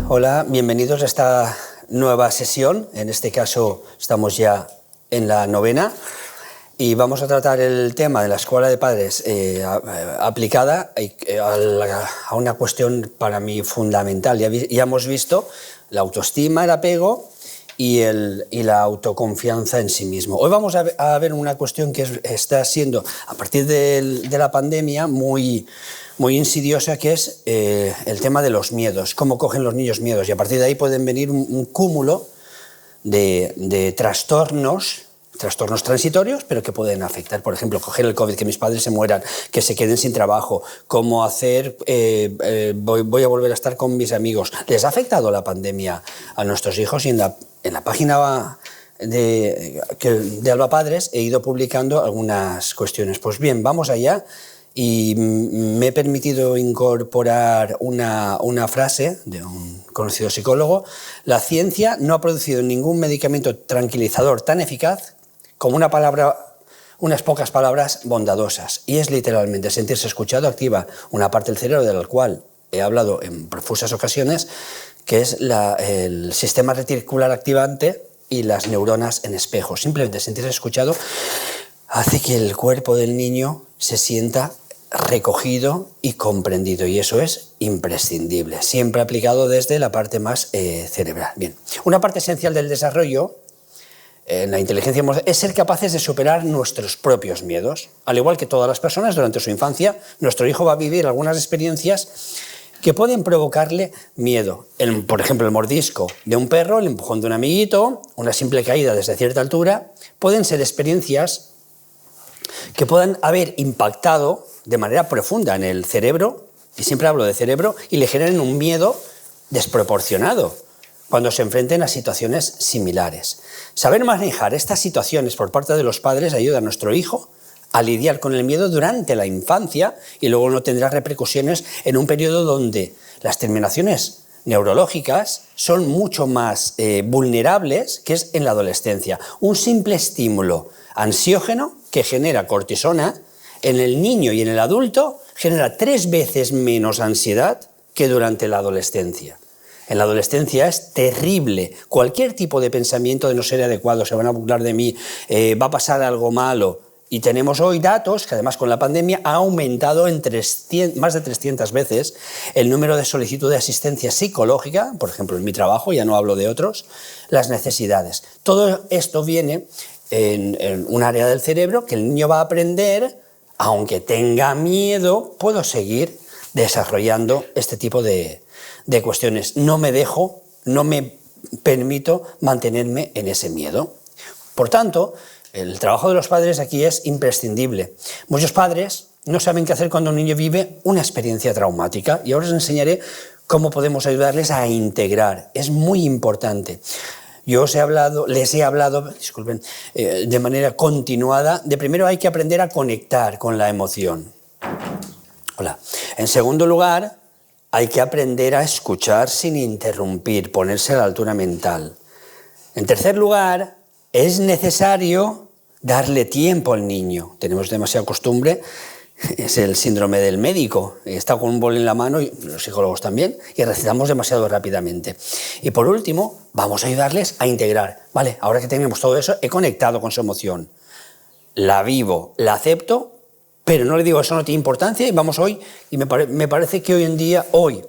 Hola, bienvenidos a esta nueva sesión. En este caso estamos ya en la 9ª y vamos a tratar el tema de la escuela de padres aplicada a una cuestión para mí fundamental. Ya hemos visto la autoestima, el apego y la autoconfianza en sí mismo. Hoy vamos a ver una cuestión que está siendo, a partir de la pandemia, muy insidiosa, que es el tema de los miedos, cómo cogen los niños miedos, y a partir de ahí pueden venir un cúmulo de trastornos transitorios, pero que pueden afectar, por ejemplo, coger el COVID, que mis padres se mueran, que se queden sin trabajo, cómo hacer, voy a volver a estar con mis amigos. ¿Les ha afectado la pandemia a nuestros hijos? Y en la página de Alba Padres he ido publicando algunas cuestiones. Pues bien, vamos allá. Y me he permitido incorporar una frase de un conocido psicólogo: la ciencia no ha producido ningún medicamento tranquilizador tan eficaz como unas pocas palabras bondadosas. Y es literalmente sentirse escuchado activa una parte del cerebro de la cual he hablado en profusas ocasiones, que es el sistema reticular activante y las neuronas en espejo. Simplemente sentirse escuchado hace que el cuerpo del niño se sienta recogido y comprendido, y eso es imprescindible, siempre aplicado desde la parte más cerebral. Bien, una parte esencial del desarrollo en la inteligencia emocional es ser capaces de superar nuestros propios miedos. Al igual que todas las personas, durante su infancia, nuestro hijo va a vivir algunas experiencias que pueden provocarle miedo. Por ejemplo, el mordisco de un perro, el empujón de un amiguito, una simple caída desde cierta altura, pueden ser experiencias que puedan haber impactado de manera profunda en el cerebro, y siempre hablo de cerebro, y le generen un miedo desproporcionado cuando se enfrenten a situaciones similares. Saber manejar estas situaciones por parte de los padres ayuda a nuestro hijo a lidiar con el miedo durante la infancia, y luego no tendrá repercusiones en un periodo donde las terminaciones neurológicas son mucho más vulnerables, que es en la adolescencia. Un simple estímulo ansiógeno que genera cortisona en el niño y en el adulto genera 3 veces menos ansiedad que durante la adolescencia. En la adolescencia es terrible. Cualquier tipo de pensamiento de no ser adecuado, se van a burlar de mí, va a pasar algo malo. Y tenemos hoy datos que, además, con la pandemia ha aumentado en más de 300 veces el número de solicitud de asistencia psicológica, por ejemplo, en mi trabajo, ya no hablo de otros, las necesidades. Todo esto viene en un área del cerebro que el niño va a aprender: aunque tenga miedo, puedo seguir desarrollando este tipo de cuestiones. No me permito mantenerme en ese miedo. Por tanto, el trabajo de los padres aquí es imprescindible. Muchos padres no saben qué hacer cuando un niño vive una experiencia traumática, y ahora os enseñaré cómo podemos ayudarles a integrar. Es muy importante. Les he hablado, disculpen, de manera continuada, de primero hay que aprender a conectar con la emoción. Hola. En segundo lugar, hay que aprender a escuchar sin interrumpir, ponerse a la altura mental. En tercer lugar, es necesario darle tiempo al niño. Tenemos demasiada costumbre, es el síndrome del médico. Está con un bol en la mano, y los psicólogos también, y recitamos demasiado rápidamente. Y por último, vamos a ayudarles a integrar. Vale, ahora que tenemos todo eso, he conectado con su emoción. La vivo, la acepto, pero no le digo eso no tiene importancia, y vamos hoy, y me parece que hoy en día, hoy,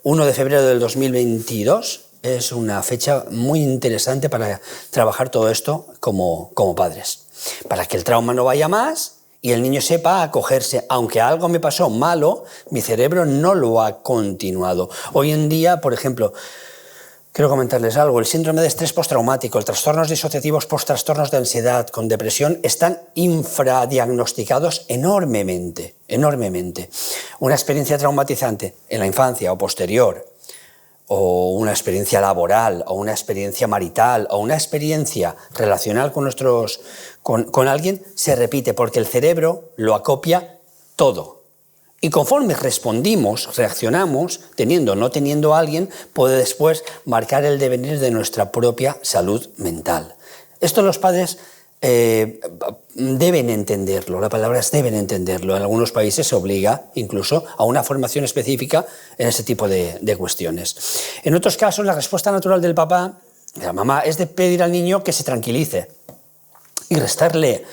1 de febrero del 2022, es una fecha muy interesante para trabajar todo esto como padres. Para que el trauma no vaya más y el niño sepa acogerse. Aunque algo me pasó malo, mi cerebro no lo ha continuado. Hoy en día, por ejemplo, quiero comentarles algo: el síndrome de estrés postraumático, el trastornos disociativos post-trastornos de ansiedad con depresión están infradiagnosticados enormemente. Una experiencia traumatizante en la infancia o posterior, o una experiencia laboral, o una experiencia marital, o una experiencia relacional con alguien, se repite porque el cerebro lo acopia todo. Y conforme reaccionamos, teniendo o no teniendo a alguien, puede después marcar el devenir de nuestra propia salud mental. Esto los padres deben entenderlo, la palabra es deben entenderlo. En algunos países se obliga incluso a una formación específica en ese tipo de cuestiones. En otros casos, la respuesta natural del papá, de la mamá, es de pedir al niño que se tranquilice y restarle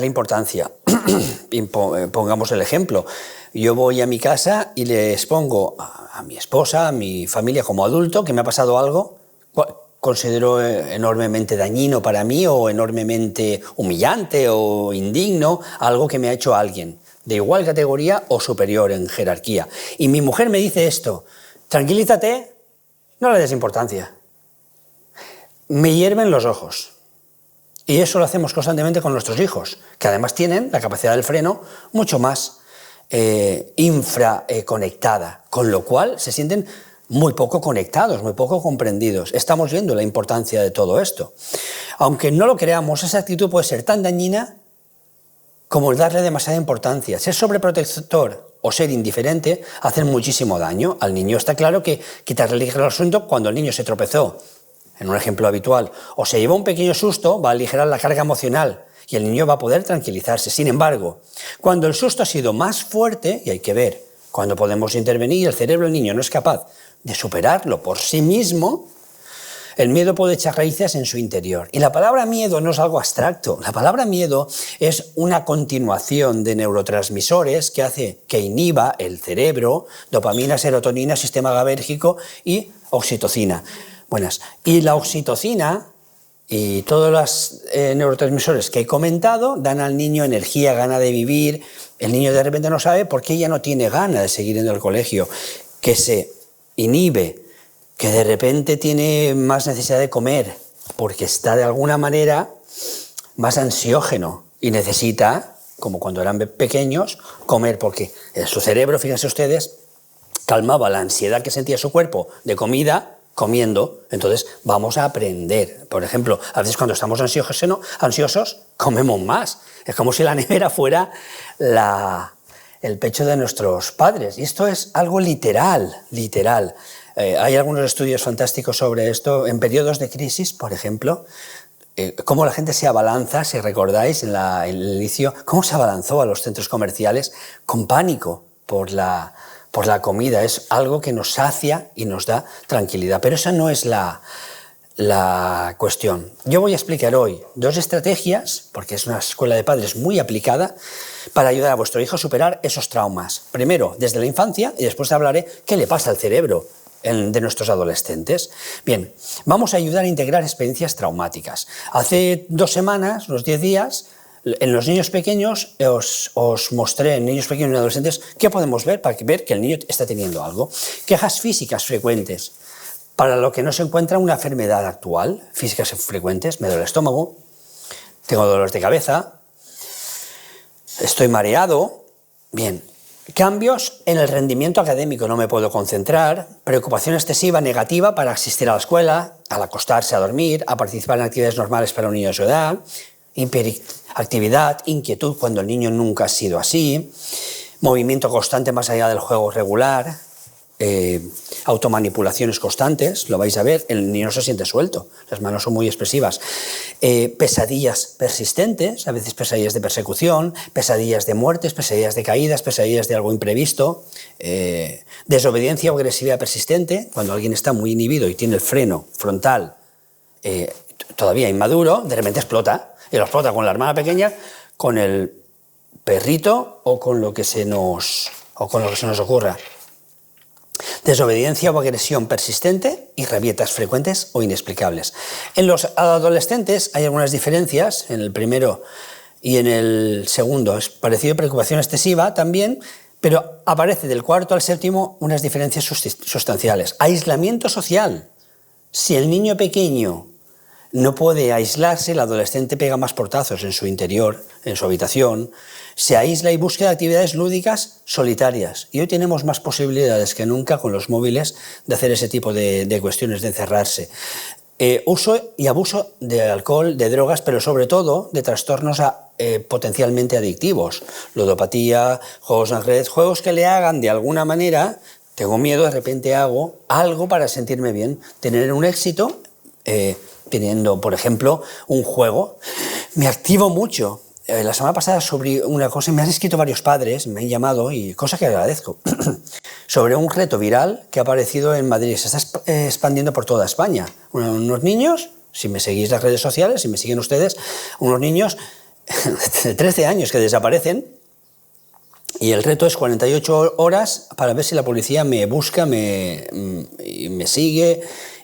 importancia. Pongamos el ejemplo. Yo voy a mi casa y le expongo a mi esposa, a mi familia como adulto, que me ha pasado algo, considero enormemente dañino para mí o enormemente humillante o indigno, algo que me ha hecho alguien de igual categoría o superior en jerarquía. Y mi mujer me dice esto: tranquilízate, no le des importancia. Me hierven los ojos. Y eso lo hacemos constantemente con nuestros hijos, que además tienen la capacidad del freno mucho más infraconectada, con lo cual se sienten muy poco conectados, muy poco comprendidos. Estamos viendo la importancia de todo esto. Aunque no lo creamos, esa actitud puede ser tan dañina como el darle demasiada importancia. Ser sobreprotector o ser indiferente hacen muchísimo daño. Al niño está claro que quitarle ligero el asunto cuando el niño se tropezó, en un ejemplo habitual, o se lleva un pequeño susto, va a aligerar la carga emocional y el niño va a poder tranquilizarse. Sin embargo, cuando el susto ha sido más fuerte, y hay que ver cuando podemos intervenir, el cerebro del niño no es capaz de superarlo por sí mismo, el miedo puede echar raíces en su interior. Y la palabra miedo no es algo abstracto. La palabra miedo es una continuación de neurotransmisores que hace que inhiba el cerebro, dopamina, serotonina, sistema GABérgico y oxitocina. Y la oxitocina y todos los neurotransmisores que he comentado dan al niño energía, gana de vivir. El niño de repente no sabe por qué ya no tiene gana de seguir en el colegio, que se inhibe, que de repente tiene más necesidad de comer, porque está de alguna manera más ansiógeno y necesita, como cuando eran pequeños, comer, porque en su cerebro, fíjense ustedes, calmaba la ansiedad que sentía su cuerpo de comida comiendo. Entonces vamos a aprender. Por ejemplo, a veces cuando estamos ansiosos comemos más. Es como si la nevera fuera el pecho de nuestros padres. Y esto es algo literal. Hay algunos estudios fantásticos sobre esto. En periodos de crisis, por ejemplo, cómo la gente se abalanza, si recordáis en el inicio, cómo se abalanzó a los centros comerciales con pánico por la comida. Es algo que nos sacia y nos da tranquilidad. Pero esa no es la cuestión. Yo voy a explicar hoy 2 estrategias, porque es una escuela de padres muy aplicada, para ayudar a vuestro hijo a superar esos traumas. Primero, desde la infancia, y después hablaré qué le pasa al cerebro de nuestros adolescentes. Bien, vamos a ayudar a integrar experiencias traumáticas. Hace 2 semanas, unos 10 días, en los niños pequeños os mostré en niños pequeños y adolescentes qué podemos ver para ver que el niño está teniendo algo. Quejas físicas frecuentes, para lo que no se encuentra una enfermedad actual. Físicas frecuentes: me duele el estómago, tengo dolores de cabeza, estoy mareado. Bien, cambios en el rendimiento académico: no me puedo concentrar, preocupación excesiva negativa para asistir a la escuela, al acostarse, a dormir, a participar en actividades normales para un niño de su edad, hiperactividad, inquietud cuando el niño nunca ha sido así, movimiento constante más allá del juego regular, automanipulaciones constantes, lo vais a ver, el niño no se siente suelto, las manos son muy expresivas, pesadillas persistentes, a veces pesadillas de persecución, pesadillas de muertes, pesadillas de caídas, pesadillas de algo imprevisto, desobediencia o agresividad persistente, cuando alguien está muy inhibido y tiene el freno frontal todavía inmaduro, de repente explota, y lo explota con la hermana pequeña, con el perrito o con lo que se nos ocurra. Desobediencia o agresión persistente y rabietas frecuentes o inexplicables. En los adolescentes hay algunas diferencias, en el primero y en el segundo es parecido, preocupación excesiva también, pero aparece del 4º al 7º unas diferencias sustanciales. Aislamiento social. Si el niño pequeño no puede aislarse, el adolescente pega más portazos en su interior, en su habitación, se aísla y busca actividades lúdicas solitarias. Y hoy tenemos más posibilidades que nunca con los móviles de hacer ese tipo de cuestiones, de encerrarse. Uso y abuso de alcohol, de drogas, pero sobre todo de trastornos potencialmente adictivos. Ludopatía, juegos en red, juegos que le hagan de alguna manera, tengo miedo, de repente hago algo para sentirme bien, tener un éxito, teniendo, por ejemplo, un juego Me activo mucho. La semana pasada sobre una cosa, me han escrito varios padres, me han llamado, y cosa que agradezco, sobre un reto viral que ha aparecido en Madrid, se está expandiendo por toda España. Unos niños, si me seguís las redes sociales, si me siguen ustedes, unos niños de 13 años que desaparecen, y el reto es 48 horas para ver si la policía me busca, me sigue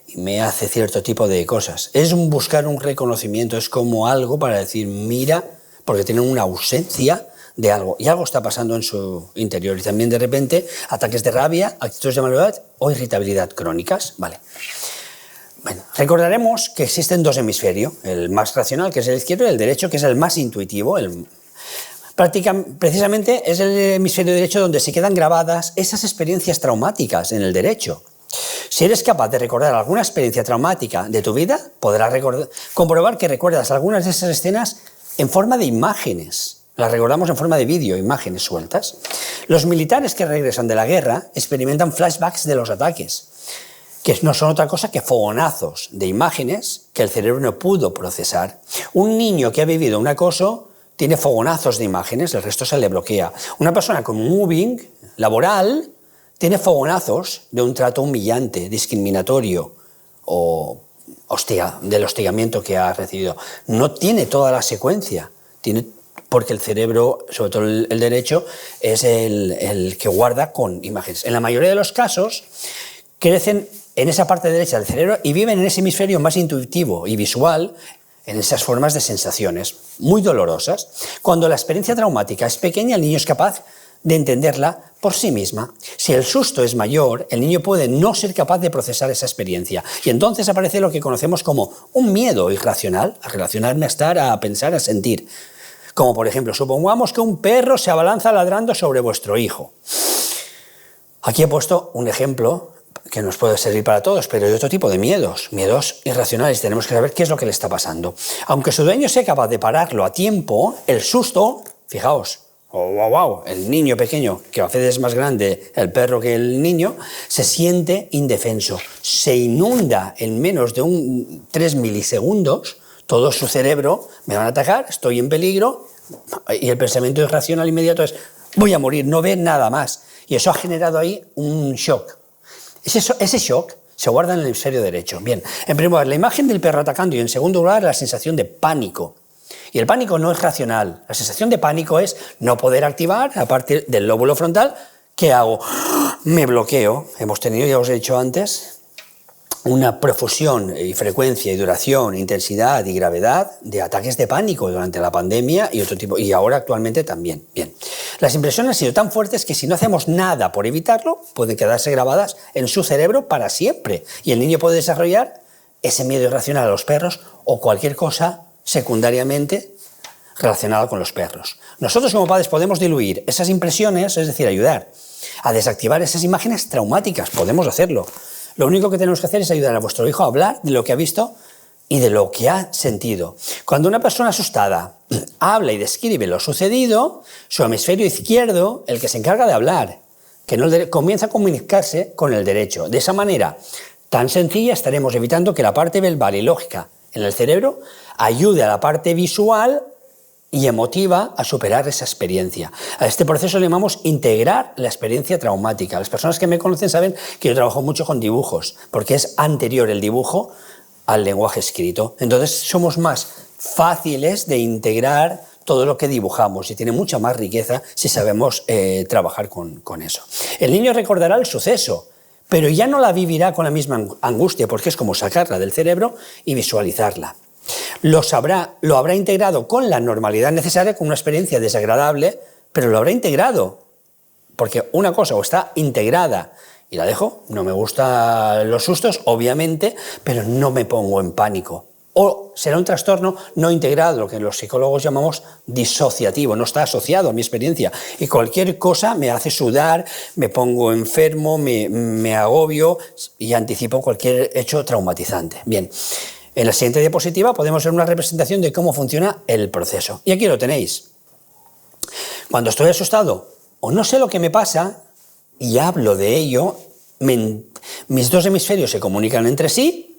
y me hace cierto tipo de cosas. Es buscar un reconocimiento, es como algo para decir, mira, porque tienen una ausencia de algo, y algo está pasando en su interior. Y también de repente ataques de rabia, actitudes de maldad o irritabilidad crónicas. Vale. Bueno, recordaremos que existen dos hemisferios, el más racional, que es el izquierdo, y el derecho, que es el más intuitivo. Precisamente es el hemisferio derecho donde se quedan grabadas esas experiencias traumáticas en el derecho. Si eres capaz de recordar alguna experiencia traumática de tu vida, podrás comprobar que recuerdas algunas de esas escenas en forma de imágenes. Las recordamos en forma de vídeo, imágenes sueltas. Los militares que regresan de la guerra experimentan flashbacks de los ataques, que no son otra cosa que fogonazos de imágenes que el cerebro no pudo procesar. Un niño que ha vivido un acoso tiene fogonazos de imágenes, el resto se le bloquea. Una persona con moving laboral tiene fogonazos de un trato humillante, discriminatorio o del hostigamiento que ha recibido. No tiene toda la secuencia, porque el cerebro, sobre todo el derecho, es el que guarda con imágenes. En la mayoría de los casos, crecen en esa parte derecha del cerebro y viven en ese hemisferio más intuitivo y visual, en esas formas de sensaciones muy dolorosas. Cuando la experiencia traumática es pequeña, el niño es capaz de entenderla por sí misma. Si el susto es mayor, el niño puede no ser capaz de procesar esa experiencia. Y entonces aparece lo que conocemos como un miedo irracional, a relacionarme, a estar, a pensar, a sentir. Como por ejemplo, supongamos que un perro se abalanza ladrando sobre vuestro hijo. Aquí he puesto un ejemplo que nos puede servir para todos, pero hay otro tipo de miedos irracionales. Tenemos que saber qué es lo que le está pasando. Aunque su dueño sea capaz de pararlo a tiempo, el susto, fijaos, el niño pequeño, que a veces es más grande el perro que el niño, se siente indefenso. Se inunda en menos de 3 milisegundos todo su cerebro, me van a atacar, estoy en peligro, y el pensamiento irracional inmediato es, voy a morir, no ve nada más. Y eso ha generado ahí un shock. Ese shock se guarda en el hemisferio derecho. Bien, en primer lugar, la imagen del perro atacando, y en segundo lugar, la sensación de pánico. Y el pánico no es racional. La sensación de pánico es no poder activar, aparte del lóbulo frontal. ¿Qué hago? Me bloqueo. Hemos tenido, ya os he dicho antes, una profusión y frecuencia y duración, intensidad y gravedad de ataques de pánico durante la pandemia y otro tipo, y ahora actualmente también. Bien. Las impresiones han sido tan fuertes que si no hacemos nada por evitarlo, pueden quedarse grabadas en su cerebro para siempre. Y el niño puede desarrollar ese miedo irracional a los perros o cualquier cosa secundariamente relacionada con los perros. Nosotros como padres podemos diluir esas impresiones, es decir, ayudar a desactivar esas imágenes traumáticas. Podemos hacerlo. Lo único que tenemos que hacer es ayudar a vuestro hijo a hablar de lo que ha visto y de lo que ha sentido. Cuando una persona asustada habla y describe lo sucedido, su hemisferio izquierdo, el que se encarga de hablar, comienza a comunicarse con el derecho. De esa manera tan sencilla estaremos evitando que la parte verbal y lógica en el cerebro ayude a la parte visual y emotiva a superar esa experiencia. A este proceso le llamamos integrar la experiencia traumática. Las personas que me conocen saben que yo trabajo mucho con dibujos, porque es anterior el dibujo al lenguaje escrito. Entonces somos más fáciles de integrar todo lo que dibujamos y tiene mucha más riqueza si sabemos trabajar con eso. El niño recordará el suceso, pero ya no la vivirá con la misma angustia, porque es como sacarla del cerebro y visualizarla. Lo habrá integrado con la normalidad necesaria, con una experiencia desagradable, pero lo habrá integrado, porque una cosa o está integrada y la dejo, no me gustan los sustos, obviamente, pero no me pongo en pánico. O será un trastorno no integrado, lo que los psicólogos llamamos disociativo, no está asociado a mi experiencia. Y cualquier cosa me hace sudar, me pongo enfermo, me agobio y anticipo cualquier hecho traumatizante. Bien, en la siguiente diapositiva podemos ver una representación de cómo funciona el proceso. Y aquí lo tenéis. Cuando estoy asustado o no sé lo que me pasa y hablo de ello, mis dos hemisferios se comunican entre sí,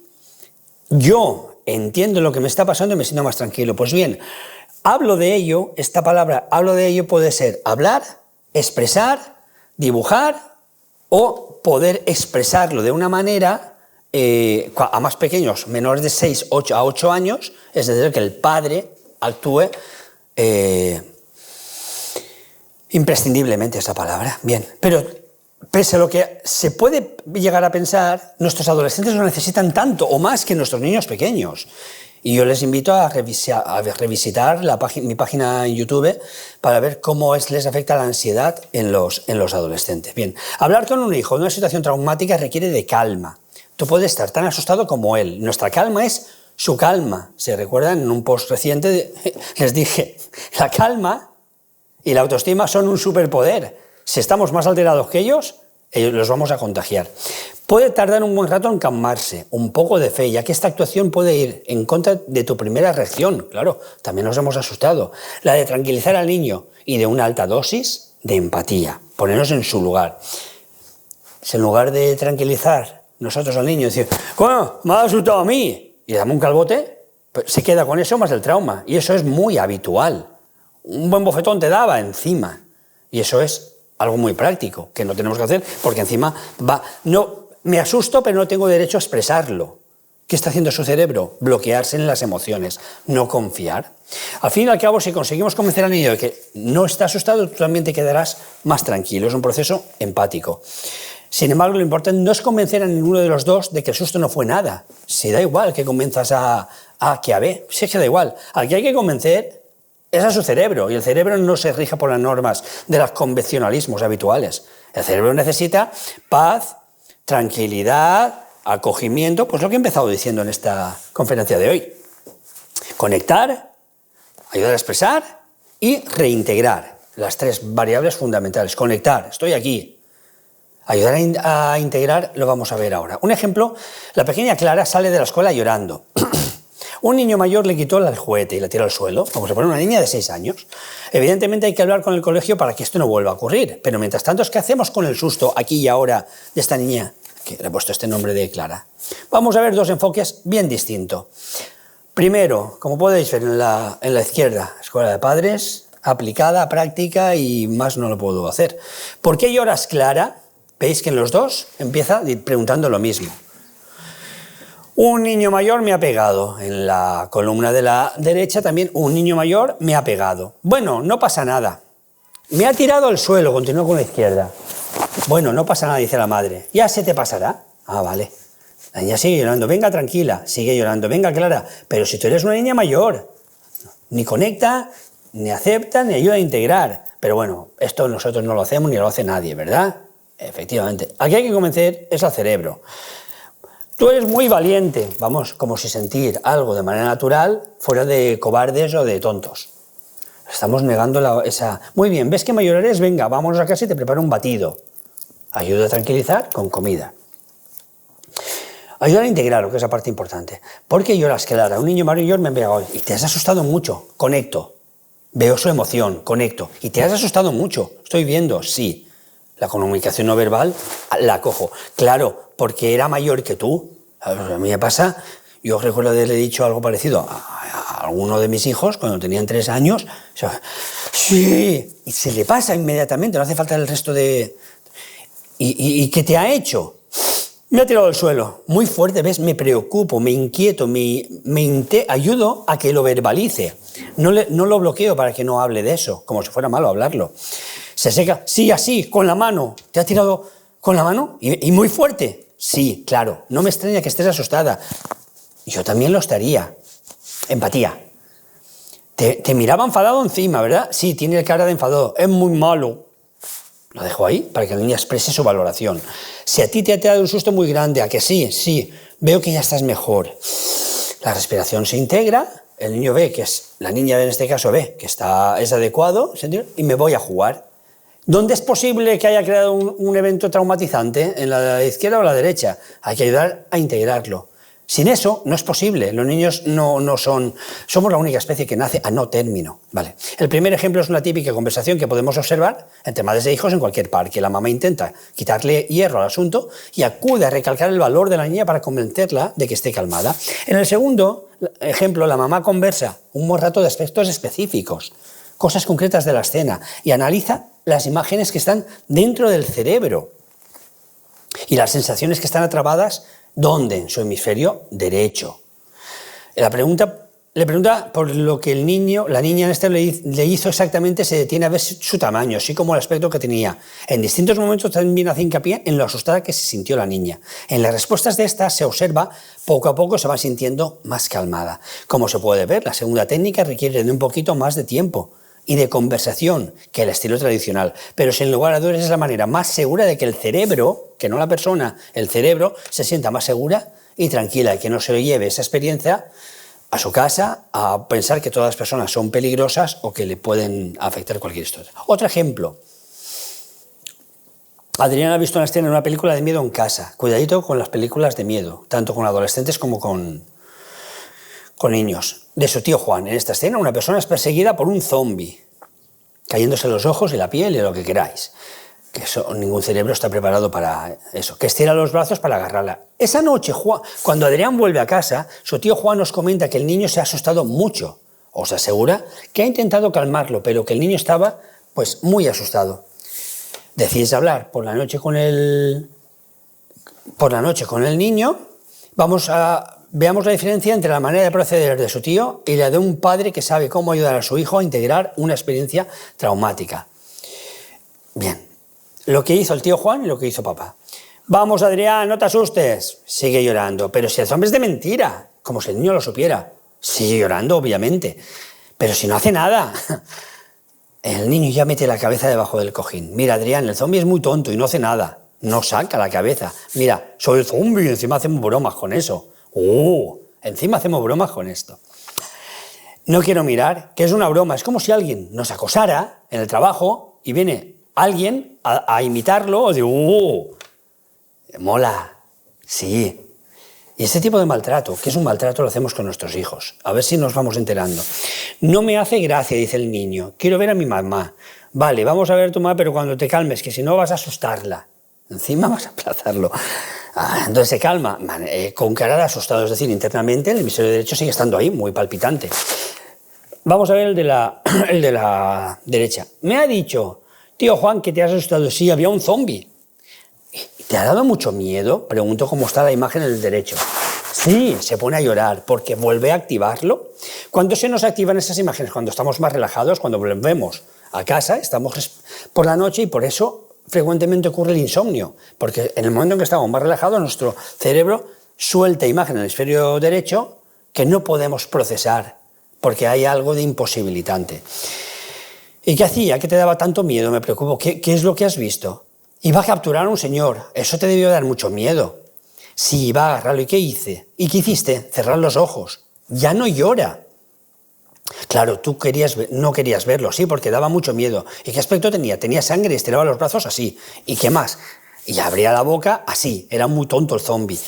yo entiendo lo que me está pasando y me siento más tranquilo. Pues bien, hablo de ello, esta palabra, hablo de ello puede ser hablar, expresar, dibujar o poder expresarlo de una manera a más pequeños, menores de 6 a 8 años, es decir, que el padre actúe imprescindiblemente esa palabra. Bien, pero pese a lo que se puede llegar a pensar, nuestros adolescentes lo necesitan tanto o más que nuestros niños pequeños. Y yo les invito a revisitar mi página en YouTube para ver cómo les afecta la ansiedad en los adolescentes. Bien, hablar con un hijo de una situación traumática requiere de calma. Tú puedes estar tan asustado como él. Nuestra calma es su calma. ¿Se recuerdan? En un post reciente les dije, la calma y la autoestima son un superpoder. Si estamos más alterados que ellos los vamos a contagiar. Puede tardar un buen rato en calmarse, un poco de fe, ya que esta actuación puede ir en contra de tu primera reacción. Claro, también nos hemos asustado. La de tranquilizar al niño y de una alta dosis de empatía, ponernos en su lugar. Si en lugar de tranquilizar nosotros al niño y decir, bueno, me ha asustado a mí, y le damos un calbote, pues se queda con eso más del trauma. Y eso es muy habitual. Un buen bofetón te daba encima. Y eso es algo muy práctico, que no tenemos que hacer, porque encima me asusto, pero no tengo derecho a expresarlo. ¿Qué está haciendo su cerebro? Bloquearse en las emociones, no confiar. Al fin y al cabo, si conseguimos convencer al niño de que no está asustado, tú también te quedarás más tranquilo. Es un proceso empático. Sin embargo, lo importante no es convencer a ninguno de los dos de que el susto no fue nada. Si da igual que convenzas a A que a B, si es que da igual. Al que hay que convencer es a su cerebro, y el cerebro no se rige por las normas de los convencionalismos habituales. El cerebro necesita paz, tranquilidad, acogimiento, pues lo que he empezado diciendo en esta conferencia de hoy. Conectar, ayudar a expresar y reintegrar. Las tres variables fundamentales. Conectar, estoy aquí. Ayudar a integrar lo vamos a ver ahora. Un ejemplo, la pequeña Clara sale de la escuela llorando. Un niño mayor le quitó el juguete y la tiró al suelo, como se pone una niña de 6 años. Evidentemente hay que hablar con el colegio para que esto no vuelva a ocurrir, pero mientras tanto, ¿qué hacemos con el susto aquí y ahora de esta niña? Que le he puesto este nombre de Clara. Vamos a ver dos enfoques bien distintos. Primero, como podéis ver en la izquierda, escuela de padres, aplicada, práctica y más no lo puedo hacer. ¿Por qué lloras, Clara? Veis que en los dos empieza preguntando lo mismo. Un niño mayor me ha pegado. En la columna de la derecha también un niño mayor me ha pegado. Bueno, no pasa nada. Me ha tirado al suelo, continúo con la izquierda. Bueno, no pasa nada, dice la madre. Ya se te pasará. Ah, vale. La niña sigue llorando. Venga, tranquila. Sigue llorando. Venga, Clara. Pero si tú eres una niña mayor, ni conecta, ni acepta, ni ayuda a integrar. Pero bueno, esto nosotros no lo hacemos ni lo hace nadie, ¿verdad? Efectivamente. Aquí hay que convencer es al cerebro. Tú eres muy valiente, vamos, como si sentir algo de manera natural fuera de cobardes o de tontos. Estamos negando esa... Muy bien, ¿ves que mayor eres? Venga, vámonos a casa y te preparo un batido. Ayuda a tranquilizar con comida. Ayuda a integrar, lo que es la parte importante. ¿Por qué lloras, Clara? Un niño mayor me ha pegado y te has asustado mucho. Conecto. Veo su emoción, conecto. Y te has asustado mucho. Estoy viendo, sí. La comunicación no verbal la cojo. Claro, porque era mayor que tú. A mí me pasa, yo recuerdo haberle dicho algo parecido a alguno de mis hijos cuando tenían 3 años. O sea, sí, y se le pasa inmediatamente, no hace falta el resto de... ¿Y qué te ha hecho? Me ha tirado al suelo. Muy fuerte, ¿ves? Me preocupo, me inquieto, ayudo a que lo verbalice. No lo bloqueo para que no hable de eso, como si fuera malo hablarlo. Se seca, sí, así, con la mano. ¿Te ha tirado con la mano? ¿Y muy fuerte? Sí, claro. No me extraña que estés asustada. Yo también lo estaría. Empatía. Te miraba enfadado encima, ¿verdad? Sí, tiene cara de enfadado. Es muy malo. Lo dejo ahí para que la niña exprese su valoración. Si a ti te ha dado un susto muy grande, ¿a que sí? Sí. Veo que ya estás mejor. La respiración se integra. El niño ve que la niña en este caso ve que es adecuado, y me voy a jugar. ¿Dónde es posible que haya creado un evento traumatizante? ¿En la izquierda o la derecha? Hay que ayudar a integrarlo. Sin eso no es posible. Los niños no son... Somos la única especie que nace a no término. Vale. El primer ejemplo es una típica conversación que podemos observar entre madres e hijos en cualquier parque. La mamá intenta quitarle hierro al asunto y acude a recalcar el valor de la niña para convencerla de que esté calmada. En el segundo ejemplo, la mamá conversa un buen rato de aspectos específicos, cosas concretas de la escena, y analiza las imágenes que están dentro del cerebro y las sensaciones que están atrapadas. ¿Dónde? En su hemisferio derecho. Le pregunta por lo que la niña en le hizo exactamente, se detiene a ver su tamaño, así como el aspecto que tenía. En distintos momentos también hace hincapié en lo asustada que se sintió la niña. En las respuestas de estas se observa, poco a poco se va sintiendo más calmada. Como se puede ver, la segunda técnica requiere de un poquito más de tiempo y de conversación que el estilo tradicional, pero sin lugar a dudas es la manera más segura de que el cerebro, que no la persona, el cerebro se sienta más segura y tranquila, y que no se lo lleve esa experiencia a su casa a pensar que todas las personas son peligrosas o que le pueden afectar cualquier historia. Otro ejemplo. Adrián ha visto una escena en una película de miedo en casa. Cuidadito con las películas de miedo, tanto con adolescentes como con niños. De su tío Juan. En esta escena, una persona es perseguida por un zombi, cayéndose los ojos y la piel y lo que queráis. Que ningún cerebro está preparado para eso. Que estira los brazos para agarrarla. Esa noche, cuando Adrián vuelve a casa, su tío Juan nos comenta que el niño se ha asustado mucho. Os asegura que ha intentado calmarlo, pero que el niño estaba, pues, muy asustado. Decides hablar por la noche con el niño. Veamos la diferencia entre la manera de proceder de su tío y la de un padre que sabe cómo ayudar a su hijo a integrar una experiencia traumática. Bien, lo que hizo el tío Juan y lo que hizo papá. Vamos, Adrián, no te asustes. Sigue llorando. Pero si el zombie es de mentira, como si el niño lo supiera. Sigue llorando, obviamente. Pero si no hace nada. El niño ya mete la cabeza debajo del cojín. Mira, Adrián, el zombie es muy tonto y no hace nada. No saca la cabeza. Mira, soy el zombie y encima hacemos bromas con eso. Encima hacemos bromas con esto. No quiero mirar, que es una broma. Es como si alguien nos acosara en el trabajo y viene alguien a imitarlo o digo, mola, sí. Y ese tipo de maltrato, que es un maltrato, lo hacemos con nuestros hijos. A ver si nos vamos enterando. No me hace gracia, dice el niño. Quiero ver a mi mamá. Vale, vamos a ver a tu mamá, pero cuando te calmes, que si no vas a asustarla. Encima vas a aplazarlo. Entonces se calma, con cara de asustado, es decir, internamente el hemisferio derecho sigue estando ahí, muy palpitante. Vamos a ver el de la derecha. Me ha dicho, tío Juan, que te has asustado. Sí, había un zombi. ¿Te ha dado mucho miedo? Pregunto cómo está la imagen del derecho. Sí, se pone a llorar porque vuelve a activarlo. ¿Cuándo se nos activan esas imágenes? Cuando estamos más relajados, cuando volvemos a casa, estamos por la noche y por eso frecuentemente ocurre el insomnio, porque en el momento en que estamos más relajados, nuestro cerebro suelta imagen en el hemisferio derecho que no podemos procesar, porque hay algo de imposibilitante. ¿Y qué hacía? ¿Qué te daba tanto miedo? Me preocupo. ¿Qué es lo que has visto? Iba a capturar a un señor. Eso te debió dar mucho miedo. Sí, iba a agarrarlo. ¿Y qué hice? ¿Y qué hiciste? Cerrar los ojos. Ya no llora. Claro, tú no querías verlo, sí, porque daba mucho miedo. ¿Y qué aspecto tenía? Tenía sangre, estiraba los brazos así. ¿Y qué más? Y abría la boca así. Era muy tonto el zombi.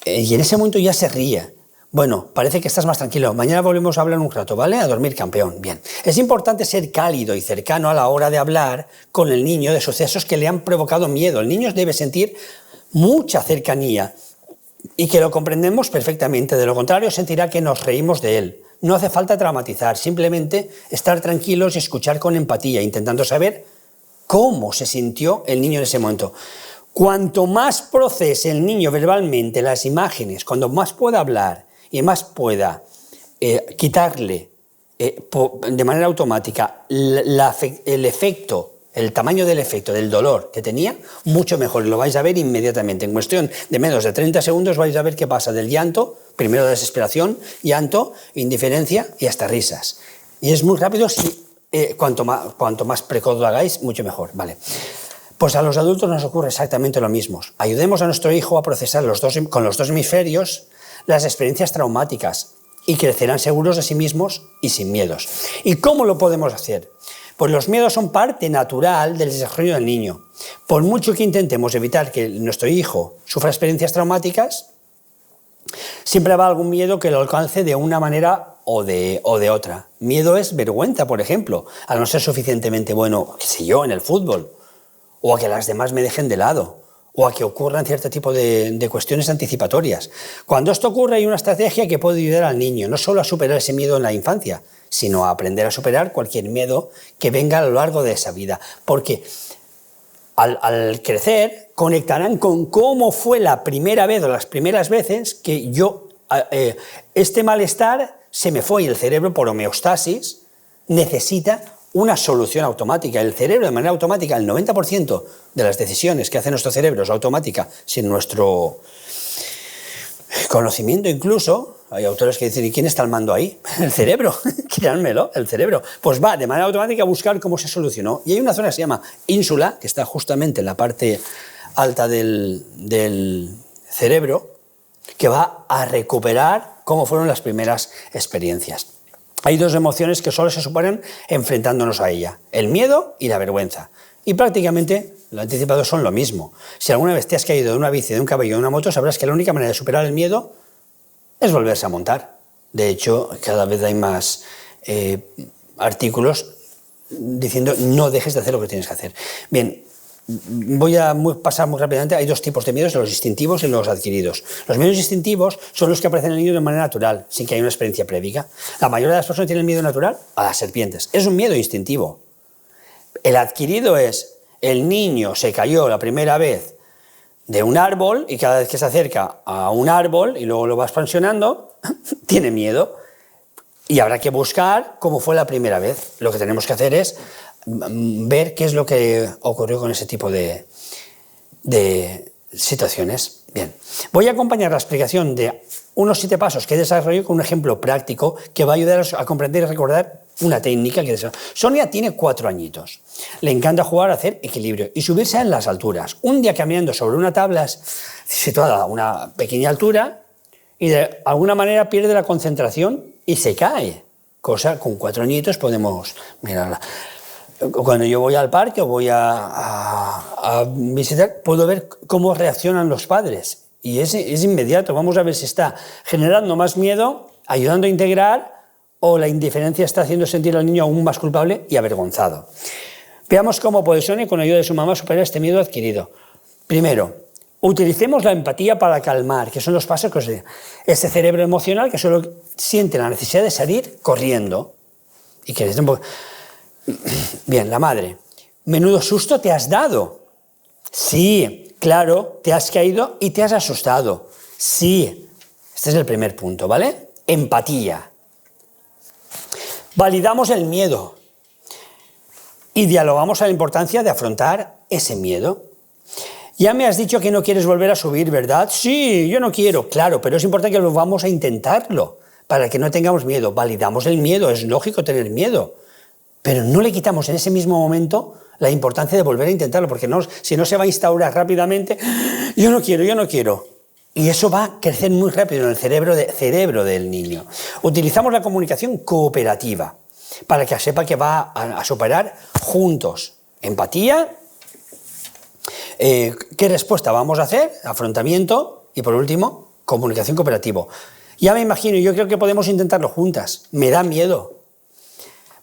Y en ese momento ya se ríe. Bueno, parece que estás más tranquilo. Mañana volvemos a hablar un rato, ¿vale? A dormir, campeón. Bien. Es importante ser cálido y cercano a la hora de hablar con el niño de sucesos que le han provocado miedo. El niño debe sentir mucha cercanía y que lo comprendemos perfectamente. De lo contrario, sentirá que nos reímos de él. No hace falta dramatizar, simplemente estar tranquilos y escuchar con empatía, intentando saber cómo se sintió el niño en ese momento. Cuanto más procese el niño verbalmente las imágenes, cuando más pueda hablar y más pueda quitarle de manera automática el efecto, el tamaño del efecto del dolor que tenía, mucho mejor. Lo vais a ver inmediatamente. En cuestión de menos de 30 segundos vais a ver qué pasa del llanto, primero desesperación, llanto, indiferencia y hasta risas. Y es muy rápido, cuanto más precoz lo hagáis, mucho mejor. Vale. Pues a los adultos nos ocurre exactamente lo mismo. Ayudemos a nuestro hijo a procesar con los dos hemisferios las experiencias traumáticas y crecerán seguros de sí mismos y sin miedos. ¿Y cómo lo podemos hacer? Pues los miedos son parte natural del desarrollo del niño. Por mucho que intentemos evitar que nuestro hijo sufra experiencias traumáticas, Siempre habrá algún miedo que lo alcance de una manera o de otra. Miedo es vergüenza, por ejemplo, a no ser suficientemente bueno, qué sé yo, en el fútbol, o a que las demás me dejen de lado, o a que ocurran cierto tipo de cuestiones anticipatorias. Cuando esto ocurre hay una estrategia que puede ayudar al niño, no solo a superar ese miedo en la infancia, sino a aprender a superar cualquier miedo que venga a lo largo de esa vida. Porque al crecer conectarán con cómo fue la primera vez o las primeras veces que este malestar se me fue y el cerebro, por homeostasis, necesita una solución automática. El cerebro, de manera automática, el 90% de las decisiones que hace nuestro cerebro es automática, sin nuestro conocimiento incluso. Hay autores que dicen, ¿y quién está al mando ahí? El cerebro, créanmelo, el cerebro. Pues va de manera automática a buscar cómo se solucionó. Y hay una zona que se llama ínsula, que está justamente en la parte alta del cerebro, que va a recuperar cómo fueron las primeras experiencias. Hay dos emociones que solo se superan enfrentándonos a ella, el miedo y la vergüenza. Y prácticamente lo anticipado son lo mismo. Si alguna vez te has caído de una bici, de un caballo, de una moto, sabrás que la única manera de superar el miedo es volverse a montar. De hecho, cada vez hay más artículos diciendo no dejes de hacer lo que tienes que hacer. Bien, voy a pasar muy rápidamente. Hay dos tipos de miedos, los instintivos y los adquiridos. Los miedos instintivos son los que aparecen en el niño de manera natural, sin que haya una experiencia previa. La mayoría de las personas tienen miedo natural a las serpientes. Es un miedo instintivo. El adquirido es, el niño se cayó la primera vez de un árbol y cada vez que se acerca a un árbol y luego lo va expansionando, tiene miedo. Y habrá que buscar cómo fue la primera vez. Lo que tenemos que hacer es ver qué es lo que ocurrió con ese tipo de situaciones. Bien, voy a acompañar la explicación de unos 7 pasos que desarrollo con un ejemplo práctico que va a ayudar a comprender y recordar una técnica que desarrollo. Sonia tiene 4 añitos. Le encanta jugar a hacer equilibrio y subirse en las alturas. Un día caminando sobre una tabla situada a una pequeña altura y de alguna manera pierde la concentración y se cae. Cosa con 4 añitos podemos mirarla. Cuando yo voy al parque o voy a visitar, puedo ver cómo reaccionan los padres. Y es inmediato. Vamos a ver si está generando más miedo, ayudando a integrar, o la indiferencia está haciendo sentir al niño aún más culpable y avergonzado. Veamos cómo puede Sonia, con ayuda de su mamá, superar este miedo adquirido. Primero, utilicemos la empatía para calmar, que son los pasos que os digo. Ese cerebro emocional que solo siente la necesidad de salir corriendo. Y que un poco... Bien, la madre. Menudo susto te has dado. Sí, claro, te has caído y te has asustado. Sí, este es el primer punto, ¿vale? Empatía. Validamos el miedo y dialogamos a la importancia de afrontar ese miedo. Ya me has dicho que no quieres volver a subir, ¿verdad? Sí, yo no quiero. Claro, pero es importante que vamos a intentarlo para que no tengamos miedo. Validamos el miedo, es lógico tener miedo. Pero no le quitamos en ese mismo momento la importancia de volver a intentarlo, porque si no se va a instaurar rápidamente, yo no quiero. Y eso va a crecer muy rápido en el cerebro del niño. Utilizamos la comunicación cooperativa para que sepa que va a superar juntos. Empatía, ¿qué respuesta vamos a hacer? Afrontamiento y, por último, comunicación cooperativa. Ya me imagino, yo creo que podemos intentarlo juntas. Me da miedo.